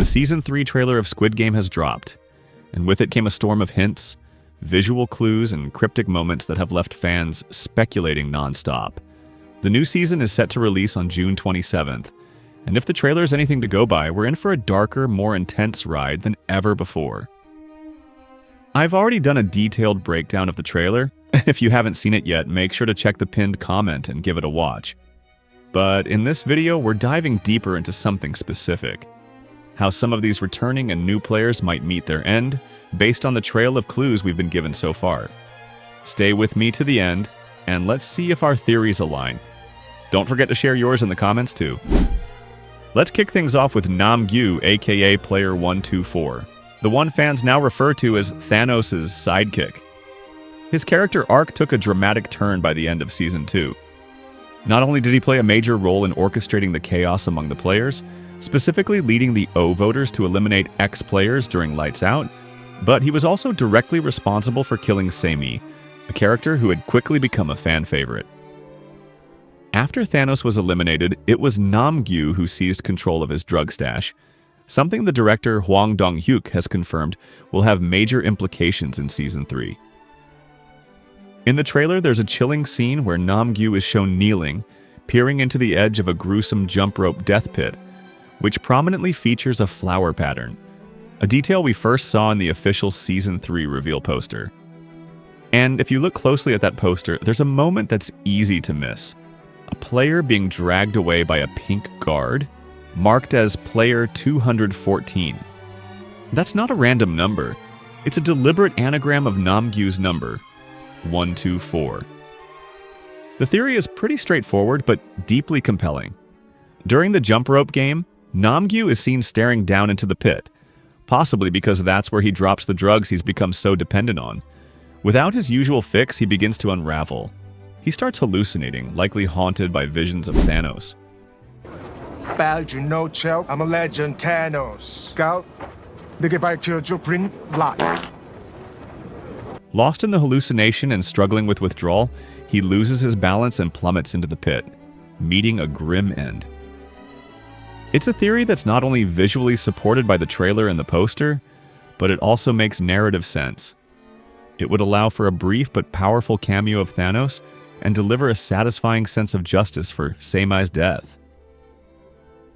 The Season 3 trailer of Squid Game has dropped, and with it came a storm of hints, visual clues, and cryptic moments that have left fans speculating nonstop. The new season is set to release on June 27th, and if the trailer is anything to go by, we're in for a darker, more intense ride than ever before. I've already done a detailed breakdown of the trailer. If you haven't seen it yet, make sure to check the pinned comment and give it a watch. But in this video, we're diving deeper into something specific. How some of these returning and new players might meet their end, based on the trail of clues we've been given so far. Stay with me to the end, and let's see if our theories align. Don't forget to share yours in the comments too. Let's kick things off with Nam-Gyu, aka Player 124. The one fans now refer to as Thanos' sidekick. His character arc took a dramatic turn by the end of Season 2. Not only did he play a major role in orchestrating the chaos among the players, specifically leading the O voters to eliminate X players during Lights Out, but he was also directly responsible for killing Semi, a character who had quickly become a fan favorite. After Thanos was eliminated, it was Nam-Gyu who seized control of his drug stash, something the director Hwang Dong-hyuk has confirmed will have major implications in Season 3. In the trailer, there's a chilling scene where Nam-Gyu is shown kneeling, peering into the edge of a gruesome jump rope death pit, which prominently features a flower pattern, a detail we first saw in the official Season 3 reveal poster. And if you look closely at that poster, there's a moment that's easy to miss. A player being dragged away by a pink guard, marked as Player 214. That's not a random number. It's a deliberate anagram of Nam-Gyu's number, 124. The theory is pretty straightforward, but deeply compelling. During the jump rope game, Nam-Gyu is seen staring down into the pit, possibly because that's where he drops the drugs he's become so dependent on. Without his usual fix, he begins to unravel. He starts hallucinating, likely haunted by visions of Thanos. Bad you know, Chell. I'm a legend, Thanos. Scout, 내게 밝혀줘, bring light. Lost in the hallucination and struggling with withdrawal, he loses his balance and plummets into the pit, meeting a grim end. It's a theory that's not only visually supported by the trailer and the poster, but it also makes narrative sense. It would allow for a brief but powerful cameo of Thanos and deliver a satisfying sense of justice for Semi's death.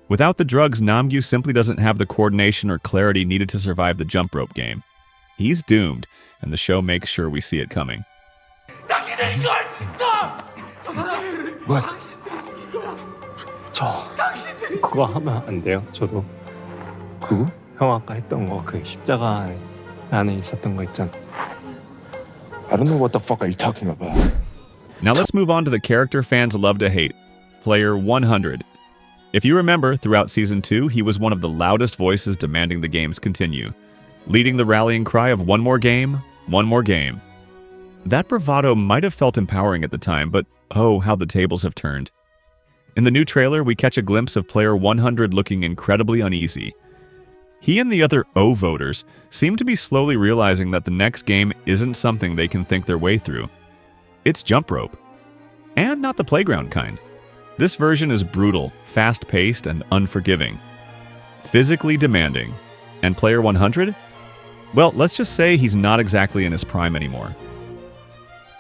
Without the drugs, Nam-Gyu simply doesn't have the coordination or clarity needed to survive the jump rope game. He's doomed, and the show makes sure we see it coming. What? 그거 하면 안 돼요. 저도 그거? 형 아까 했던 거 그 십자가 안에 있었던 거 있잖아. I don't know what the fuck are you talking about. Now let's move on to the character fans love to hate, Player 100. If you remember, throughout Season 2, he was one of the loudest voices demanding the games continue, leading the rallying cry of one more game, one more game. That bravado might have felt empowering at the time, but oh, how the tables have turned. In the new trailer, we catch a glimpse of Player 100 looking incredibly uneasy. He and the other O voters seem to be slowly realizing that the next game isn't something they can think their way through. It's jump rope. And not the playground kind. This version is brutal, fast-paced, and unforgiving. Physically demanding. And Player 100? Well, let's just say he's not exactly in his prime anymore.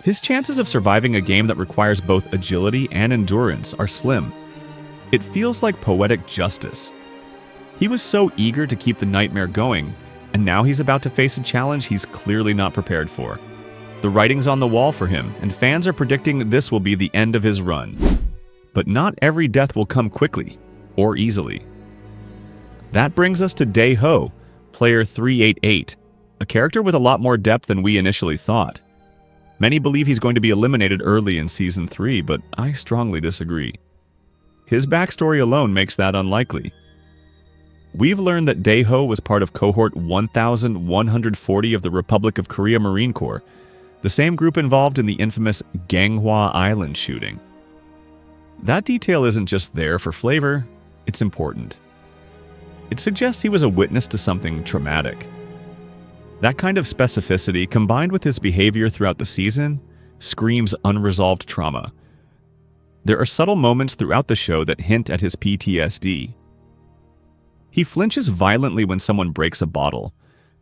His chances of surviving a game that requires both agility and endurance are slim. It feels like poetic justice. He was so eager to keep the nightmare going, and now he's about to face a challenge he's clearly not prepared for. The writing's on the wall for him, and fans are predicting this will be the end of his run. But not every death will come quickly, or easily. That brings us to Dae Ho, Player 388, a character with a lot more depth than we initially thought. Many believe he's going to be eliminated early in Season 3, but I strongly disagree. His backstory alone makes that unlikely. We've learned that Dae Ho was part of Cohort 1140 of the Republic of Korea Marine Corps, the same group involved in the infamous Ganghwa Island shooting. That detail isn't just there for flavor, it's important. It suggests he was a witness to something traumatic. That kind of specificity, combined with his behavior throughout the season, screams unresolved trauma. There are subtle moments throughout the show that hint at his PTSD. He flinches violently when someone breaks a bottle.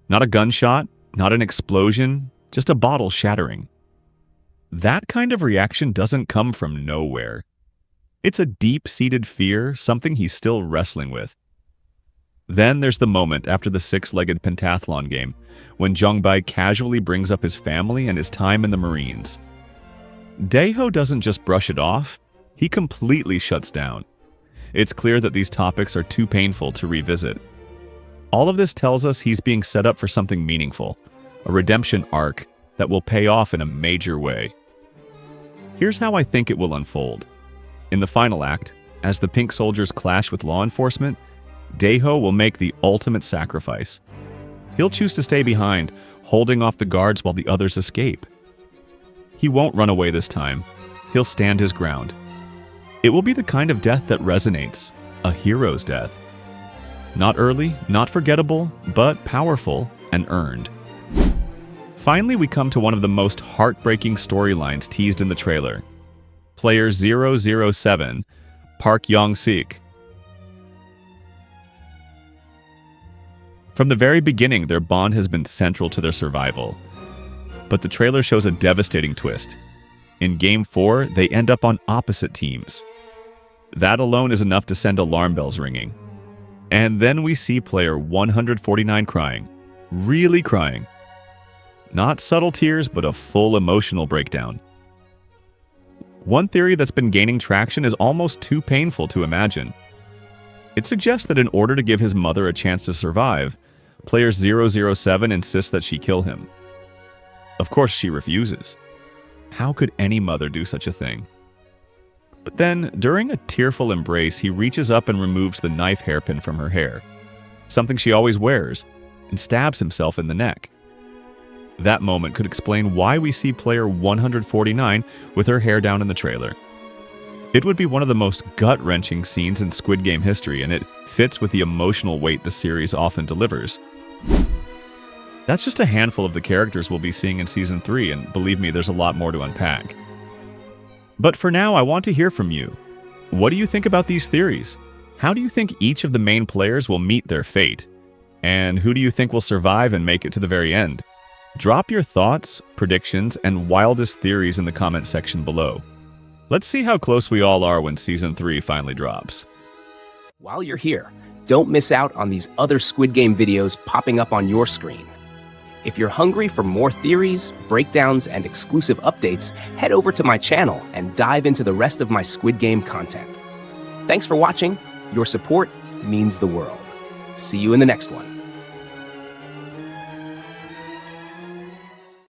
Not a gunshot, not an explosion, just a bottle shattering. That kind of reaction doesn't come from nowhere. It's a deep-seated fear, something he's still wrestling with. Then there's the moment after the six-legged pentathlon game, when Jong-bai casually brings up his family and his time in the Marines. Dae Ho doesn't just brush it off, he completely shuts down. It's clear that these topics are too painful to revisit. All of this tells us he's being set up for something meaningful, a redemption arc that will pay off in a major way. Here's how I think it will unfold. In the final act, as the pink soldiers clash with law enforcement, Dae Ho will make the ultimate sacrifice. He'll choose to stay behind, holding off the guards while the others escape. He won't run away this time. He'll stand his ground. It will be the kind of death that resonates, a hero's death. Not early, not forgettable, but powerful and earned. Finally, we come to one of the most heartbreaking storylines teased in the trailer. Player 007, Park Yong-sik. From the very beginning, their bond has been central to their survival. But the trailer shows a devastating twist. In Game 4, they end up on opposite teams. That alone is enough to send alarm bells ringing. And then we see player 149 crying. Really crying. Not subtle tears, but a full emotional breakdown. One theory that's been gaining traction is almost too painful to imagine. It suggests that in order to give his mother a chance to survive, player 007 insists that she kill him. Of course, she refuses. How could any mother do such a thing? But then, during a tearful embrace, he reaches up and removes the knife hairpin from her hair, something she always wears, and stabs himself in the neck. That moment could explain why we see player 149 with her hair down in the trailer. It would be one of the most gut-wrenching scenes in Squid Game history, and it fits with the emotional weight the series often delivers. That's just a handful of the characters we'll be seeing in Season 3, and believe me, there's a lot more to unpack. But for now, I want to hear from you. What do you think about these theories? How do you think each of the main players will meet their fate? And who do you think will survive and make it to the very end? Drop your thoughts, predictions, and wildest theories in the comment section below. Let's see how close we all are when Season 3 finally drops. While you're here, don't miss out on these other Squid Game videos popping up on your screen. If you're hungry for more theories, breakdowns, and exclusive updates, head over to my channel and dive into the rest of my Squid Game content. Thanks for watching. Your support means the world. See you in the next one.